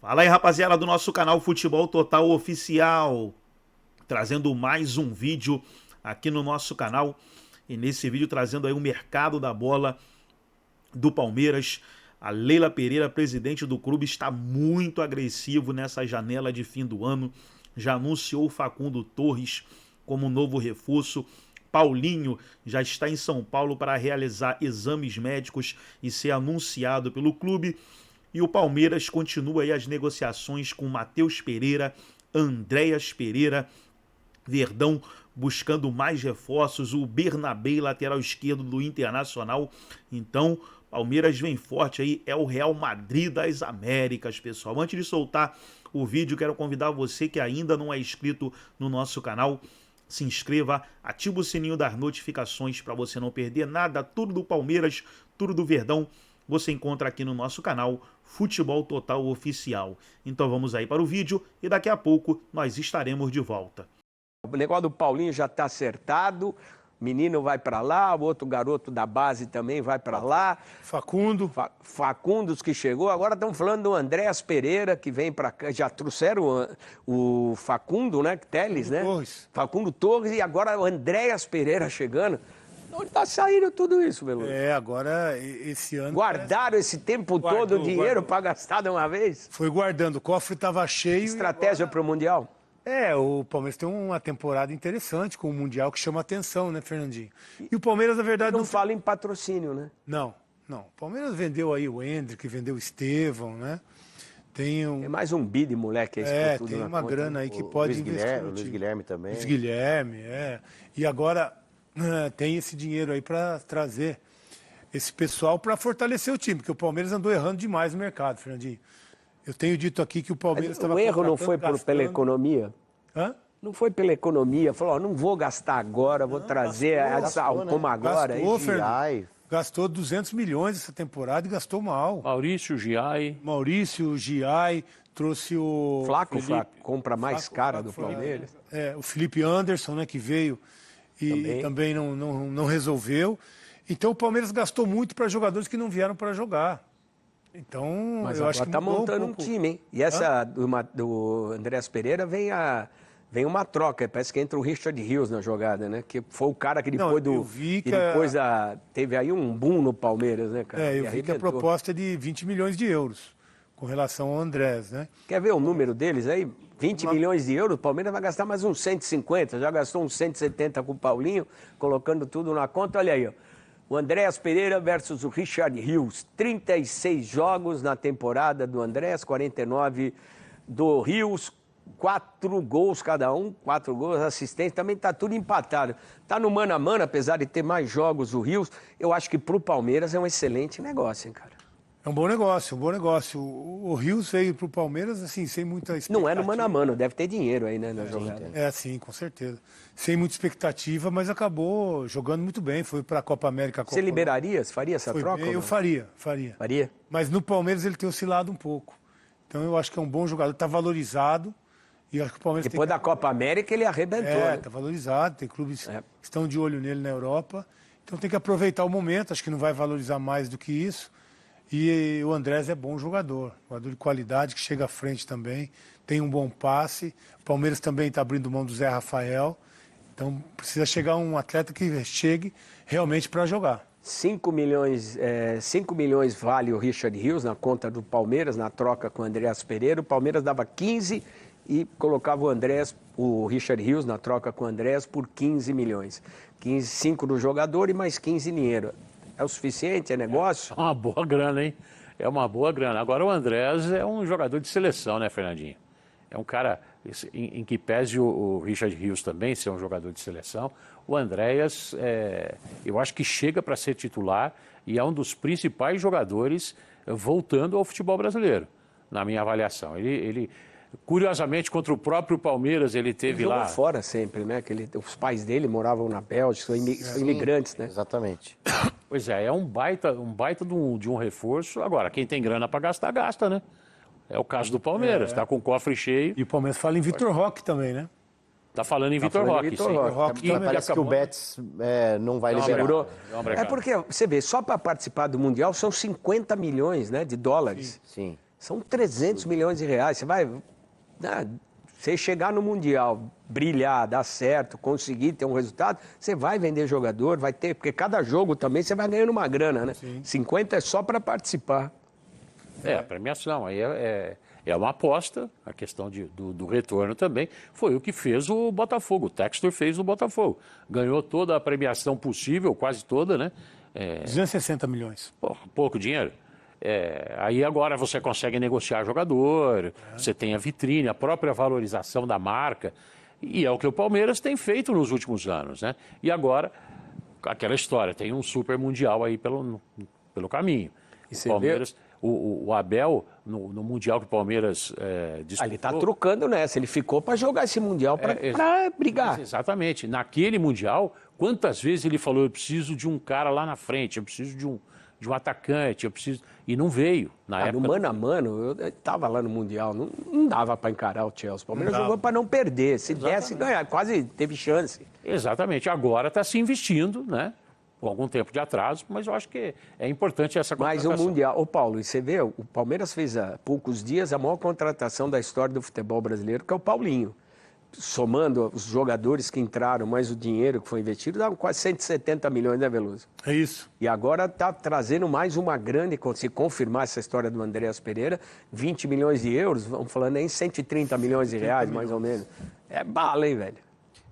Fala aí, rapaziada do nosso canal Futebol Total Oficial, trazendo mais um vídeo aqui no nosso canal, e nesse vídeo trazendo aí o mercado da bola do Palmeiras. A Leila Pereira, presidente do clube, está muito agressivo nessa janela de fim do ano, já anunciou o Facundo Torres como novo reforço. Paulinho já está em São Paulo para realizar exames médicos e ser anunciado pelo clube. E o Palmeiras continua aí as negociações com Matheus Pereira, Andréas Pereira, Verdão buscando mais reforços, o Bernabé, lateral esquerdo do Internacional. Então, Palmeiras vem forte aí, é o Real Madrid das Américas, pessoal. Antes de soltar o vídeo, quero convidar você que ainda não é inscrito no nosso canal, se inscreva, ativa o sininho das notificações para você não perder nada, tudo do Palmeiras, tudo do Verdão, você encontra aqui no nosso canal Futebol Total Oficial. Então vamos aí para o vídeo e daqui a pouco nós estaremos de volta. O negócio do Paulinho já está acertado, menino vai para lá, o outro garoto da base também vai para lá. Facundo. Facundos que chegou, agora estão falando do Andréas Pereira, que vem para cá, já trouxeram o Facundo, né, Teles, né? Torres. Facundo Torres, e agora o Andréas Pereira chegando. Onde está saindo tudo isso, Veloso? Agora esse ano... Guardaram esse tempo todo o dinheiro para gastar de uma vez? Foi guardando, o cofre estava cheio. Estratégia para o Mundial? O Palmeiras tem uma temporada interessante com o Mundial que chama atenção, né, Fernandinho? E o Palmeiras, na verdade... Não fala em patrocínio, né? Não. O Palmeiras vendeu aí o Hendrick, vendeu o Estevão, né? Tem mais um bi de moleque aí. Tem uma grana aí que pode investir. O Luiz Guilherme também. Luiz Guilherme, E agora tem esse dinheiro aí para trazer esse pessoal para fortalecer o time, porque o Palmeiras andou errando demais no mercado, Fernandinho. Eu tenho dito aqui que o Palmeiras estava... O erro não foi pela economia? Hã? Não foi pela economia. Falou, não vou gastar agora, vou trazer como agora. Gastou, Fernando. Gastou 200 milhões essa temporada e gastou mal. Maurício Giai, trouxe o... Flaco, compra mais cara do Palmeiras. O Felipe Anderson, né, que veio e também não resolveu. Então o Palmeiras gastou muito para jogadores que não vieram para jogar. Então, mas eu acho que está montando um time, hein? E essa do Andréas Pereira vem uma troca. Parece que entra o Richard Rios na jogada, né? Que foi o cara que depois teve aí um boom no Palmeiras, né, cara? Eu vi que a proposta é de 20 milhões de euros com relação ao Andrés, né? Quer ver o número deles aí? 20 milhões de euros, o Palmeiras vai gastar mais uns 150, já gastou uns 170 com o Paulinho, colocando tudo na conta. Olha aí, ó. O Andréas Pereira versus o Richard Rios. 36 jogos na temporada do Andréas, 49 do Rios, 4 gols cada um, 4 gols, assistência, também está tudo empatado. Está no mano a mano, apesar de ter mais jogos o Rios, eu acho que para o Palmeiras é um excelente negócio, hein, cara? É um bom negócio, O Rios veio para o Palmeiras, assim, sem muita expectativa. Não é no mano a mano, deve ter dinheiro aí, né, na jogada. Sim, com certeza. Sem muita expectativa, mas acabou jogando muito bem. Foi para a Copa América. Você liberaria? Você faria essa troca? Eu faria. Faria? Mas no Palmeiras ele tem oscilado um pouco. Então eu acho que é um bom jogador, está valorizado. E acho que o Palmeiras depois da Copa América ele arrebentou. Está valorizado, tem clubes que estão de olho nele na Europa. Então tem que aproveitar o momento, acho que não vai valorizar mais do que isso. E o Andrés é bom jogador de qualidade, que chega à frente também, tem um bom passe. O Palmeiras também está abrindo mão do Zé Rafael. Então precisa chegar um atleta que chegue realmente para jogar. 5 milhões vale o Richard Rios na conta do Palmeiras, na troca com o Andréas Pereira. O Palmeiras dava 15 e colocava o Richard Rios na troca com o Andréas por 15 milhões. 5 do jogador e mais 15 dinheiro. É o suficiente? É negócio? É uma boa grana, hein? É uma boa grana. Agora o Andrés é um jogador de seleção, né, Fernandinho? É um cara em que pese o Richard Rios também ser um jogador de seleção. O Andréas, eu acho que chega para ser titular e é um dos principais jogadores voltando ao futebol brasileiro, na minha avaliação. Ele curiosamente, contra o próprio Palmeiras, ele teve lá... fora sempre, né? Os pais dele moravam na Bélgica, são imigrantes, né? Exatamente. Pois é um baita de um reforço. Agora, quem tem grana para gastar, gasta, né? É o caso do Palmeiras, está com o cofre cheio. E o Palmeiras fala em Vitor Roque também, né? Está falando em Vitor Roque, sim. Parece que o Betis não vai liberar. É porque, você vê, só para participar do Mundial são 50 milhões, né, de dólares. Sim. São 300 milhões de reais. Você vai... Você chegar no Mundial, brilhar, dar certo, conseguir ter um resultado, você vai vender jogador, vai ter... Porque cada jogo também você vai ganhando uma grana, né? Sim. 50 é só para participar. A premiação. Aí é uma aposta, a questão do retorno também. Foi o que fez o Botafogo. O Textor fez o Botafogo. Ganhou toda a premiação possível, quase toda, né? 260 milhões. Pouco dinheiro. Aí agora você consegue negociar jogador, você tem a vitrine, a própria valorização da marca, e é o que o Palmeiras tem feito nos últimos anos, né? E agora, aquela história, tem um super mundial aí pelo caminho. E o Palmeiras, o Abel, no mundial que o Palmeiras disputou... Ele está trocando nessa, ele ficou para jogar esse mundial, para brigar. Exatamente. Naquele mundial, quantas vezes ele falou, eu preciso de um cara lá na frente, eu preciso de um atacante, eu preciso... E não veio. Na época, no mano a mano, eu estava lá no Mundial, não dava para encarar o Chelsea. O Palmeiras jogou para não perder, se desse ganhar, quase teve chance. Exatamente, agora está se investindo, né? Com algum tempo de atraso, mas eu acho que é importante essa contratação. Mas o Mundial, Paulo, e você vê, o Palmeiras fez há poucos dias a maior contratação da história do futebol brasileiro, que é o Paulinho. Somando os jogadores que entraram, mais o dinheiro que foi investido, dá quase 170 milhões, né, Veloso? É isso. E agora está trazendo mais uma grande, se confirmar essa história do Andréas Pereira, 20 milhões de euros, vamos falando aí em 130 milhões de reais, mais ou menos. É bala, hein, velho?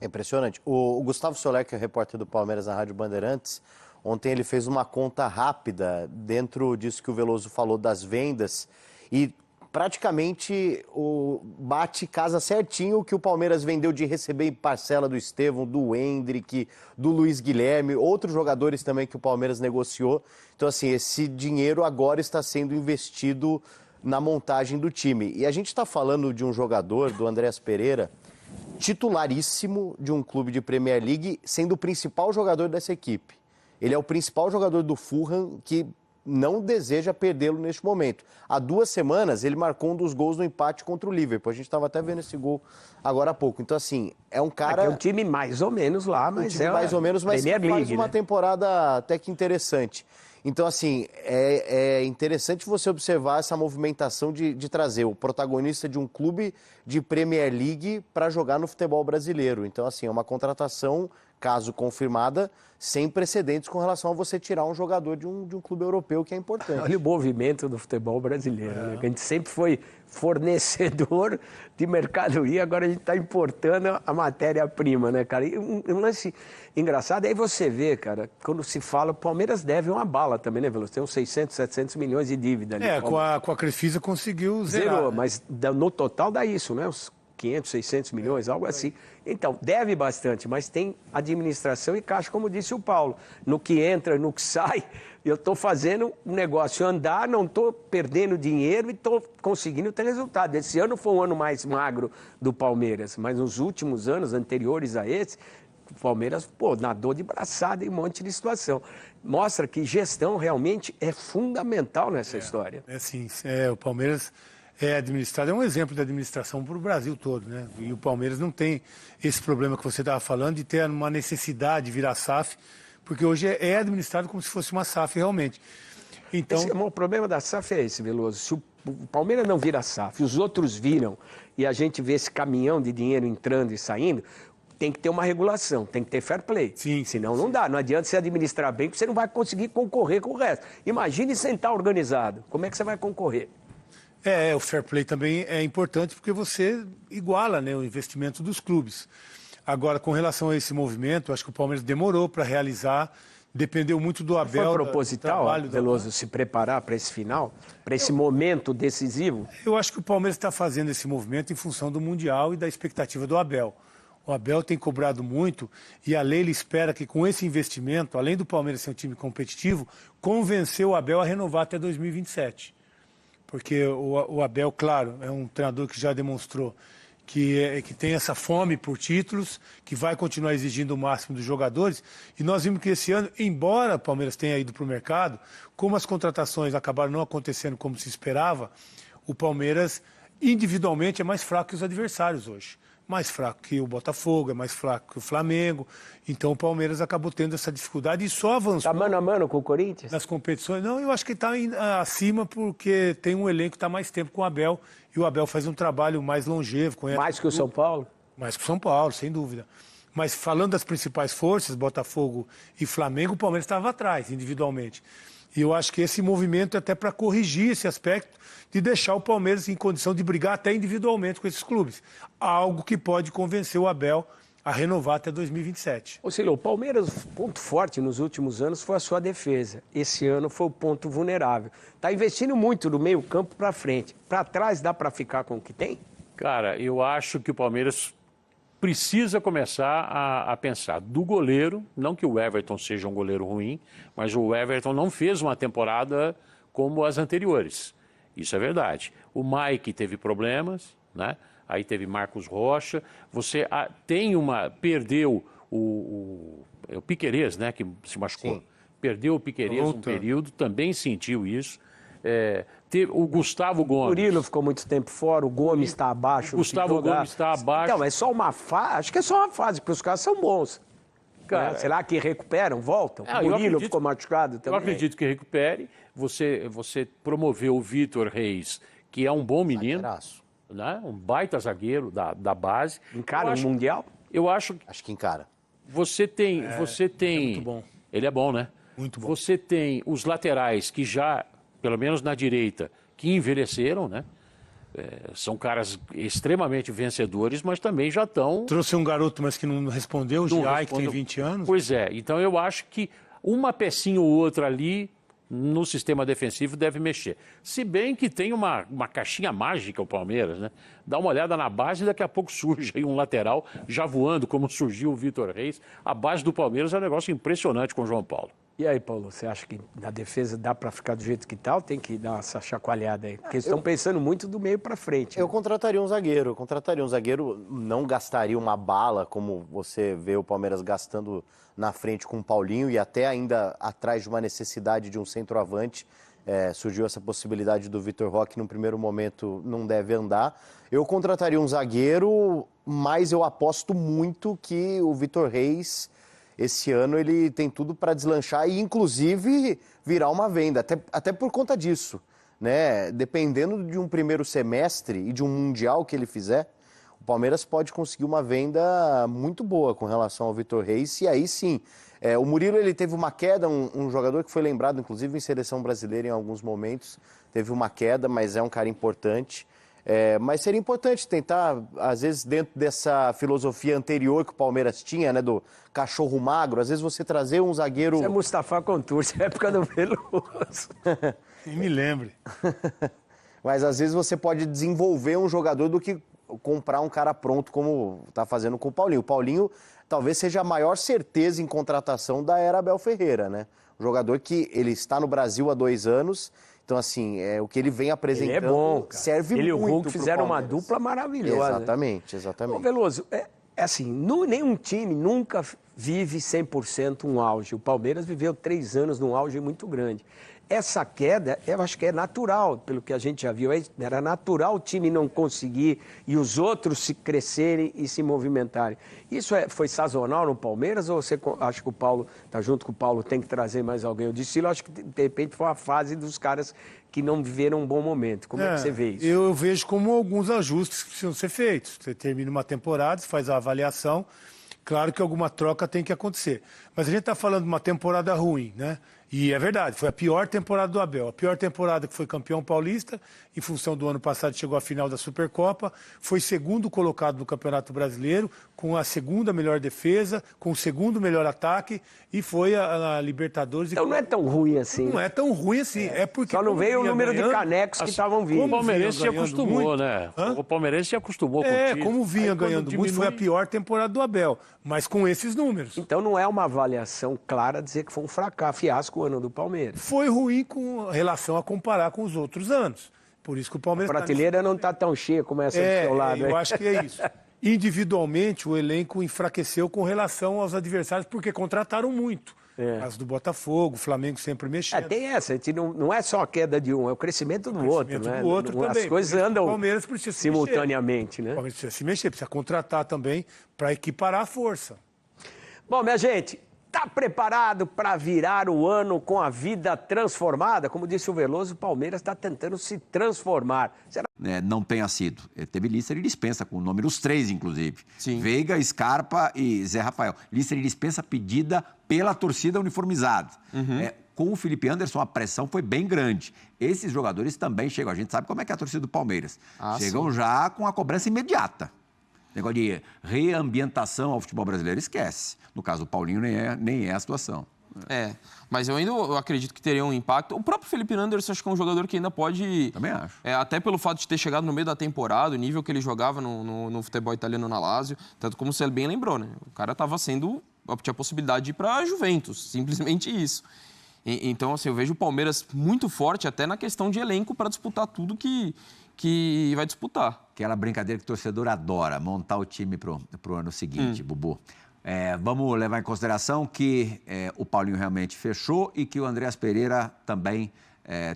É impressionante. O Gustavo Soler, que é repórter do Palmeiras na Rádio Bandeirantes, ontem ele fez uma conta rápida dentro disso que o Veloso falou das vendas e praticamente bate casa certinho o que o Palmeiras vendeu de receber em parcela do Estevão, do Hendrick, do Luiz Guilherme, outros jogadores também que o Palmeiras negociou. Então, assim, esse dinheiro agora está sendo investido na montagem do time. E a gente está falando de um jogador, do Andréas Pereira, titularíssimo de um clube de Premier League, sendo o principal jogador dessa equipe. Ele é o principal jogador do Fulham, que não deseja perdê-lo neste momento. Há 2 semanas, ele marcou um dos gols no empate contra o Liverpool. A gente estava até vendo esse gol agora há pouco. Então, assim, é um cara... É um time mais ou menos lá, mas mais ou menos, mas faz uma temporada até que interessante. Então, assim, é interessante você observar essa movimentação de trazer o protagonista de um clube de Premier League para jogar no futebol brasileiro. Então, assim, é uma contratação, caso confirmada, sem precedentes com relação a você tirar um jogador de um clube europeu, que é importante. Olha o movimento do futebol brasileiro, né? A gente sempre foi fornecedor de mercadoria, agora a gente está importando a matéria-prima, né, cara? E um lance engraçado, aí você vê, cara, quando se fala, o Palmeiras deve uma bala também, né, Veloso? Tem uns 600, 700 milhões de dívida ali. Com a Crefisa conseguiu zerar. Zerou, né? mas no total dá isso, né? Uns 500, 600 milhões, algo assim. Então, deve bastante, mas tem administração e caixa, como disse o Paulo. No que entra, no que sai, eu estou fazendo um negócio andar, não estou perdendo dinheiro e estou conseguindo ter resultado. Esse ano foi um ano mais magro do Palmeiras, mas nos últimos anos anteriores a esse, o Palmeiras, nadou de braçada em um monte de situação. Mostra que gestão realmente é fundamental nessa história. Sim, o Palmeiras... administrado, é um exemplo de administração para o Brasil todo, né? E o Palmeiras não tem esse problema que você estava falando de ter uma necessidade de virar SAF, porque hoje é administrado como se fosse uma SAF realmente. Então, o problema da SAF é esse, Veloso. Se o Palmeiras não vira SAF, os outros viram, e a gente vê esse caminhão de dinheiro entrando e saindo, tem que ter uma regulação, tem que ter fair play. Sim, senão não dá. Não adianta você administrar bem, porque você não vai conseguir concorrer com o resto. Imagine sem estar organizado. Como é que você vai concorrer? O fair play também é importante porque você iguala, né, o investimento dos clubes. Agora, com relação a esse movimento, acho que o Palmeiras demorou para realizar, dependeu muito do Abel. Foi proposital, Veloso, se preparar para esse final, para esse momento decisivo? Eu acho que o Palmeiras está fazendo esse movimento em função do Mundial e da expectativa do Abel. O Abel tem cobrado muito e a Leila espera que com esse investimento, além do Palmeiras ser um time competitivo, convenceu o Abel a renovar até 2027. Porque o Abel, claro, é um treinador que já demonstrou que tem essa fome por títulos, que vai continuar exigindo o máximo dos jogadores. E nós vimos que esse ano, embora o Palmeiras tenha ido para o mercado, como as contratações acabaram não acontecendo como se esperava, o Palmeiras individualmente é mais fraco que os adversários hoje. mais fraco que o Botafogo, é mais fraco que o Flamengo. Então o Palmeiras acabou tendo essa dificuldade e só avançou. Tá mano a mano com o Corinthians? Nas competições. Não, eu acho que está acima porque tem um elenco que está mais tempo com o Abel e o Abel faz um trabalho mais longevo. Mais que o São Paulo? Mais que o São Paulo, sem dúvida. Mas falando das principais forças, Botafogo e Flamengo, o Palmeiras estava atrás, individualmente. E eu acho que esse movimento é até para corrigir esse aspecto de deixar o Palmeiras em condição de brigar até individualmente com esses clubes. Algo que pode convencer o Abel a renovar até 2027. Ô Silvio, o Palmeiras, ponto forte nos últimos anos foi a sua defesa. Esse ano foi o ponto vulnerável. Está investindo muito do meio campo para frente. Para trás dá para ficar com o que tem? Cara, eu acho que o Palmeiras precisa começar a pensar do goleiro, não que o Everton seja um goleiro ruim, mas o Everton não fez uma temporada como as anteriores. Isso é verdade. O Mike teve problemas, né? Aí teve Marcos Rocha. Você perdeu o Piquerez, né? Que se machucou. Sim. Perdeu o Piquerez um período, também sentiu isso. O Gustavo Gomes. O Murilo ficou muito tempo fora, o Gomes está abaixo. O Gustavo Gomes está abaixo. Então, é só uma fase, acho que é só uma fase, porque os caras são bons. Cara, será que recuperam, voltam? O Murilo ficou machucado também. Eu acredito que recupere. Você promoveu o Vitor Reis, que é um bom menino, né? Um baita zagueiro da base. Encara um Mundial? Eu acho que encara. Você tem... É muito bom. Ele é bom, né? Muito bom. Você tem os laterais que já, pelo menos na direita, que envelheceram, né? São caras extremamente vencedores, mas também já estão... Trouxe um garoto, mas que não respondeu, o Giai, que tem 20 anos. Pois é, então eu acho que uma pecinha ou outra ali no sistema defensivo deve mexer. Se bem que tem uma caixinha mágica o Palmeiras, né? Dá uma olhada na base e daqui a pouco surge aí um lateral já voando, como surgiu o Vitor Reis. A base do Palmeiras é um negócio impressionante com o João Paulo. E aí, Paulo, você acha que na defesa dá para ficar do jeito que tá ou tem que dar essa chacoalhada aí? Porque eles estão pensando muito do meio para frente. Eu né? contrataria um zagueiro. Não gastaria uma bala, como você vê o Palmeiras gastando na frente com o Paulinho e até ainda atrás de uma necessidade de um centroavante. Surgiu essa possibilidade do Vitor Roque, no primeiro momento não deve andar. Eu contrataria um zagueiro, mas eu aposto muito que o Vitor Reis... Esse ano ele tem tudo para deslanchar e, inclusive, virar uma venda, até por conta disso, né? Dependendo de um primeiro semestre e de um Mundial que ele fizer, o Palmeiras pode conseguir uma venda muito boa com relação ao Vitor Reis. E aí sim, o Murilo ele teve uma queda, um jogador que foi lembrado, inclusive, em seleção brasileira em alguns momentos, teve uma queda, mas é um cara importante. Mas seria importante tentar, às vezes, dentro dessa filosofia anterior que o Palmeiras tinha, né, do cachorro magro, às vezes você trazer um zagueiro... Isso é Mustafa Contur, isso é época do Veloso. Nem me lembre. Mas às vezes você pode desenvolver um jogador do que comprar um cara pronto, como está fazendo com o Paulinho. O Paulinho talvez seja a maior certeza em contratação da era Abel Ferreira, né? Um jogador que ele está no Brasil há 2 anos... Então, assim, o que ele vem apresentando ele é bom, cara. Serve muito. Ele e o Hulk fizeram uma dupla maravilhosa. Exatamente, exatamente. Ô, Veloso, assim, nenhum time nunca vive 100% um auge. O Palmeiras viveu 3 anos num auge muito grande. Essa queda, eu acho que é natural, pelo que a gente já viu. Era natural o time não conseguir e os outros se crescerem e se movimentarem. Isso foi sazonal no Palmeiras ou você acha que o Paulo, tá junto com o Paulo, tem que trazer mais alguém? Eu disse, eu acho que de repente foi a fase dos caras que não viveram um bom momento. Como é que você vê isso? Eu vejo como alguns ajustes que precisam ser feitos. Você termina uma temporada, você faz a avaliação. Claro que alguma troca tem que acontecer. Mas a gente está falando de uma temporada ruim, né? E é verdade, foi a pior temporada do Abel. A pior temporada que foi campeão paulista, em função do ano passado chegou à final da Supercopa, foi segundo colocado no Campeonato Brasileiro, com a segunda melhor defesa, com o segundo melhor ataque, e foi a Libertadores. Então não é tão ruim assim. Não é tão ruim assim. É porque só não veio o número de canecos que estavam vindo. O Palmeirense se acostumou, muito, né? O Palmeirense se acostumou com o título. Como vinha ganhando muito, foi a pior temporada do Abel, mas com esses números. Então não é uma avaliação clara dizer que foi um fracasso, fiasco o ano do Palmeiras. Foi ruim com relação a comparar com os outros anos. Por isso que o Palmeiras... A prateleira não está tão cheia como essa do seu lado. Eu acho que é isso. Individualmente, o elenco enfraqueceu com relação aos adversários, porque contrataram muito. Caso do Botafogo, o Flamengo sempre mexendo. Tem essa, a gente não é só a queda de um, é o crescimento do outro, né? Do outro também. As coisas andam Palmeiras precisa simultaneamente, né? O Palmeiras precisa se mexer, precisa contratar também para equiparar a força. Bom, minha gente, tá preparado para virar o ano com a vida transformada? Como disse o Veloso, o Palmeiras está tentando se transformar. Será? Não tenha sido. Ele teve lista de dispensa, com números 3, inclusive. Sim. Veiga, Scarpa e Zé Rafael. Lista de dispensa pedida pela torcida uniformizada. Com o Felipe Anderson, a pressão foi bem grande. Esses jogadores também chegam. A gente sabe como é que é a torcida do Palmeiras. Chegam já com a cobrança imediata. Negócio de reambientação ao futebol brasileiro, esquece. No caso do Paulinho, nem é a situação. Mas eu acredito que teria um impacto. O próprio Felipe Anderson, acho que é um jogador que ainda pode... Também acho. Até pelo fato de ter chegado no meio da temporada, o nível que ele jogava no futebol italiano na Lazio, tanto como você bem lembrou, né? O cara tinha a possibilidade de ir para a Juventus, simplesmente isso. Então, assim, eu vejo o Palmeiras muito forte até na questão de elenco para disputar tudo que vai disputar. Aquela brincadeira que o torcedor adora, montar o time pro ano seguinte, Bubu. Vamos levar em consideração que o Paulinho realmente fechou e que o Andreas Pereira também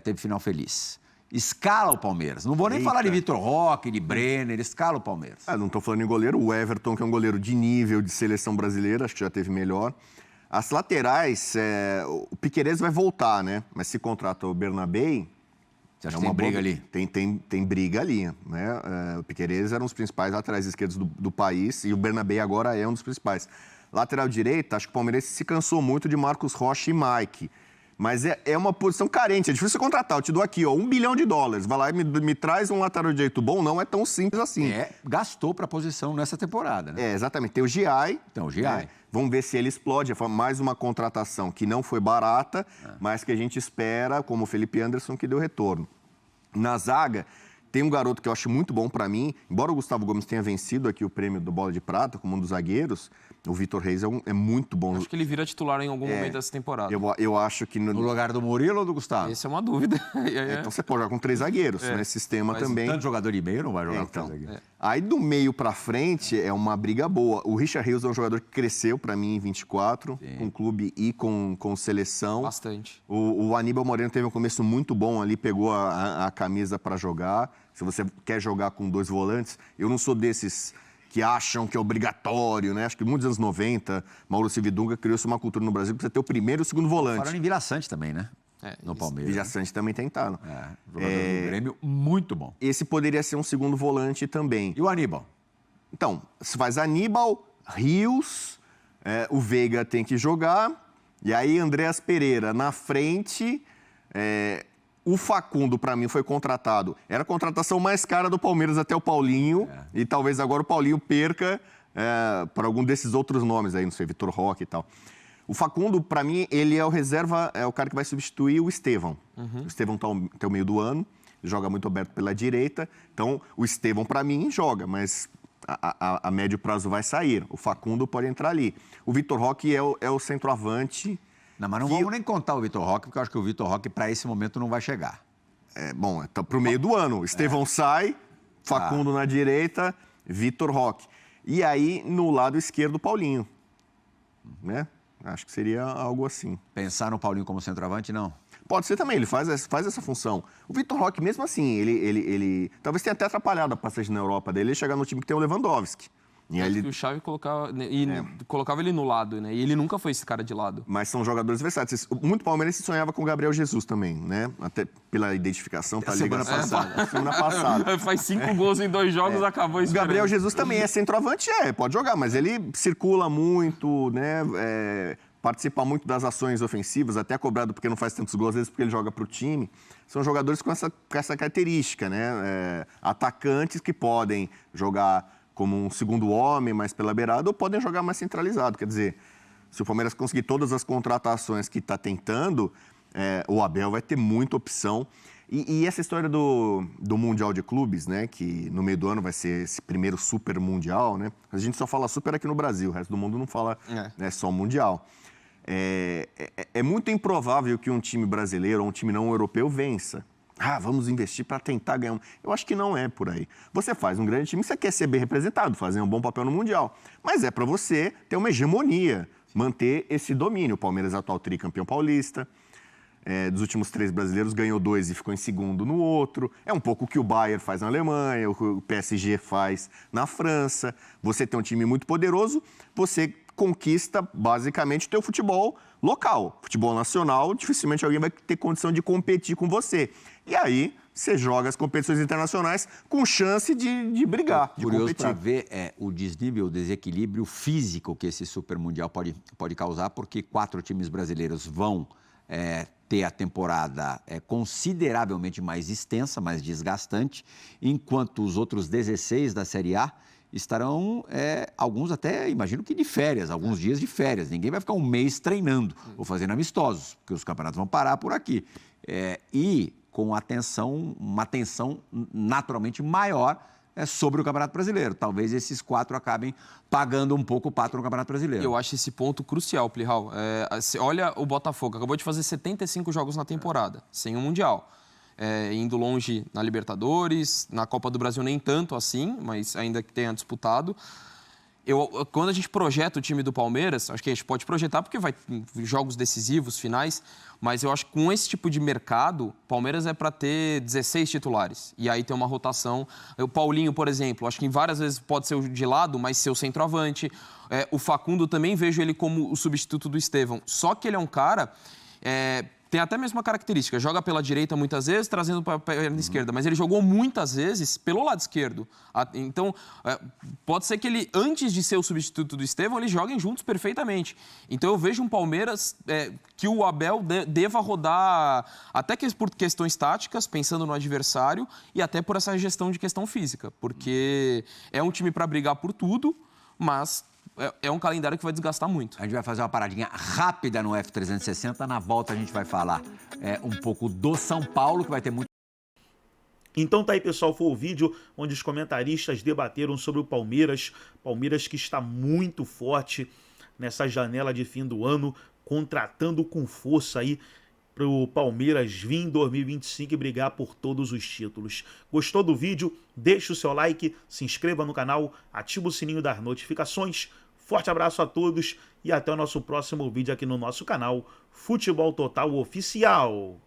teve final feliz. Escala o Palmeiras. Não vou nem falar de Vitor Roque, de Brenner, escala o Palmeiras. Não estou falando em goleiro. O Everton, que é um goleiro de nível de seleção brasileira, acho que já teve melhor. As laterais, o Piquerez vai voltar, né? Mas se contrata o Bernabei... Você acha que tem briga ali? Tem briga ali, né? O Piquerez era um dos principais laterais esquerdos do país e o Bernabei agora é um dos principais. Lateral direita, acho que o Palmeiras se cansou muito de Marcos Rocha e Mike. Mas é uma posição carente, é difícil você contratar. Eu te dou aqui, ó, $1 bilhão. Vai lá e me traz um lateral direito bom, não é tão simples assim. Gastou para a posição nessa temporada, né? Exatamente. Tem o Giai. Então, o Giai. Vamos ver se ele explode. Foi mais uma contratação que não foi barata, mas que a gente espera, como o Felipe Anderson, que deu retorno. Na zaga, tem um garoto que eu acho muito bom para mim, embora o Gustavo Gomes tenha vencido aqui o prêmio do Bola de Prata como um dos zagueiros, o Vitor Reis é muito bom. Acho que ele vira titular em algum momento dessa temporada. Eu acho que... No lugar do Murilo ou do Gustavo? Essa é uma dúvida. Então você pode jogar com 3 zagueiros nesse sistema também. Tanto jogador de meio não vai jogar com 3 zagueiros. Aí do meio para frente é uma briga boa. O Richard Rios é um jogador que cresceu para mim em 24, com clube e com seleção. Bastante. O Aníbal Moreno teve um começo muito bom ali, pegou a camisa para jogar. Se você quer jogar com 2 volantes, eu não sou desses que acham que é obrigatório, né? Acho que muitos anos 90, Maurício Vidunga criou-se uma cultura no Brasil que você ter o primeiro e o segundo volante. Falaram em Vila Sante também, né? No Palmeiras. Vila Sante também tentaram. Jogador do Grêmio muito bom. Esse poderia ser um segundo volante também. E o Aníbal? Então, se faz Aníbal, Rios, o Veiga tem que jogar, e aí Andreas Pereira na frente... O Facundo, para mim, foi contratado. Era a contratação mais cara do Palmeiras até o Paulinho. E talvez agora o Paulinho perca para algum desses outros nomes aí, não sei, Vitor Roque e tal. O Facundo, para mim, ele é o reserva, é o cara que vai substituir o Estevão. O Estevão tá até o meio do ano, joga muito aberto pela direita. Então, o Estevão, para mim, joga, mas a médio prazo vai sair. O Facundo pode entrar ali. O Vitor Roque é o centroavante... Não, mas não vamos nem contar o Vitor Roque, porque eu acho que o Vitor Roque, para esse momento, não vai chegar. Tá para o meio do ano. Estevão sai, Facundo na direita, Vitor Roque. E aí, no lado esquerdo, Paulinho. Né? Acho que seria algo assim. Pensar no Paulinho como centroavante, não? Pode ser também, ele faz essa função. O Vitor Roque, mesmo assim, ele talvez tenha até atrapalhado a passagem na Europa dele, ele chegar no time que tem o Lewandowski. E o Xavi colocava ele no lado, né? E ele nunca foi esse cara de lado. Mas são jogadores versáteis. Muito palmeirense sonhava com o Gabriel Jesus também, né? Até pela identificação para a Liga passada. Semana passada. Faz 5 gols em 2 jogos, acabou isso. O Gabriel Jesus também é centroavante, pode jogar, mas ele circula muito, né? Participa muito das ações ofensivas, até cobrado porque não faz tantos gols, às vezes porque ele joga para o time. São jogadores com essa característica, né? Atacantes que podem jogar como um segundo homem, mais pela beirada, ou podem jogar mais centralizado. Quer dizer, se o Palmeiras conseguir todas as contratações que está tentando, o Abel vai ter muita opção. E essa história do Mundial de Clubes, né, que no meio do ano vai ser esse primeiro super mundial, né? A gente só fala super aqui no Brasil, o resto do mundo não fala só mundial. É muito improvável que um time brasileiro ou um time não europeu vença. Vamos investir para tentar ganhar. Eu acho que não é por aí. Você faz um grande time, você quer ser bem representado, fazer um bom papel no Mundial. Mas é para você ter uma hegemonia. manter esse domínio. O Palmeiras é atual tricampeão paulista. Dos últimos 3 brasileiros, ganhou 2 e ficou em segundo no outro. É um pouco o que o Bayern faz na Alemanha, o que o PSG faz na França. Você tem um time muito poderoso, você conquista basicamente o teu futebol local. Futebol nacional, dificilmente alguém vai ter condição de competir com você. E aí, você joga as competições internacionais com chance de brigar, de curioso competir. para ver o desnível, o desequilíbrio físico que esse Super Mundial pode causar, porque 4 times brasileiros vão ter a temporada consideravelmente mais extensa, mais desgastante, enquanto os outros 16 da Série A estarão, alguns até, imagino que de férias, alguns dias de férias. Ninguém vai ficar um mês treinando ou fazendo amistosos, porque os campeonatos vão parar por aqui. E com uma tensão naturalmente maior sobre o Campeonato Brasileiro. Talvez esses 4 acabem pagando um pouco o pato no Campeonato Brasileiro. Eu acho esse ponto crucial, Plihal. Olha o Botafogo, acabou de fazer 75 jogos na temporada, sem um Mundial. Indo longe na Libertadores, na Copa do Brasil nem tanto assim, mas ainda que tenha disputado. Quando a gente projeta o time do Palmeiras, acho que a gente pode projetar porque vai jogos decisivos, finais, mas eu acho que com esse tipo de mercado, Palmeiras é para ter 16 titulares. E aí tem uma rotação. O Paulinho, por exemplo, acho que várias vezes pode ser de lado, mas ser o centroavante. O Facundo também vejo ele como o substituto do Estevão. Só que ele é um cara... tem até a mesma característica, joga pela direita muitas vezes, trazendo para a perna esquerda, mas ele jogou muitas vezes pelo lado esquerdo. Então, pode ser que ele, antes de ser o substituto do Estevão, eles joguem juntos perfeitamente. Então, eu vejo um Palmeiras que o Abel deva rodar, até que por questões táticas, pensando no adversário, e até por essa gestão de questão física, porque é um time para brigar por tudo, mas... é um calendário que vai desgastar muito. A gente vai fazer uma paradinha rápida no F360. Na volta a gente vai falar um pouco do São Paulo, que vai ter muito... Então tá aí, pessoal, foi o vídeo onde os comentaristas debateram sobre o Palmeiras. Palmeiras que está muito forte nessa janela de fim do ano, contratando com força aí para o Palmeiras vir em 2025 e brigar por todos os títulos. Gostou do vídeo? Deixa o seu like, se inscreva no canal, ativa o sininho das notificações. Forte abraço a todos e até o nosso próximo vídeo aqui no nosso canal Futebol Total Oficial.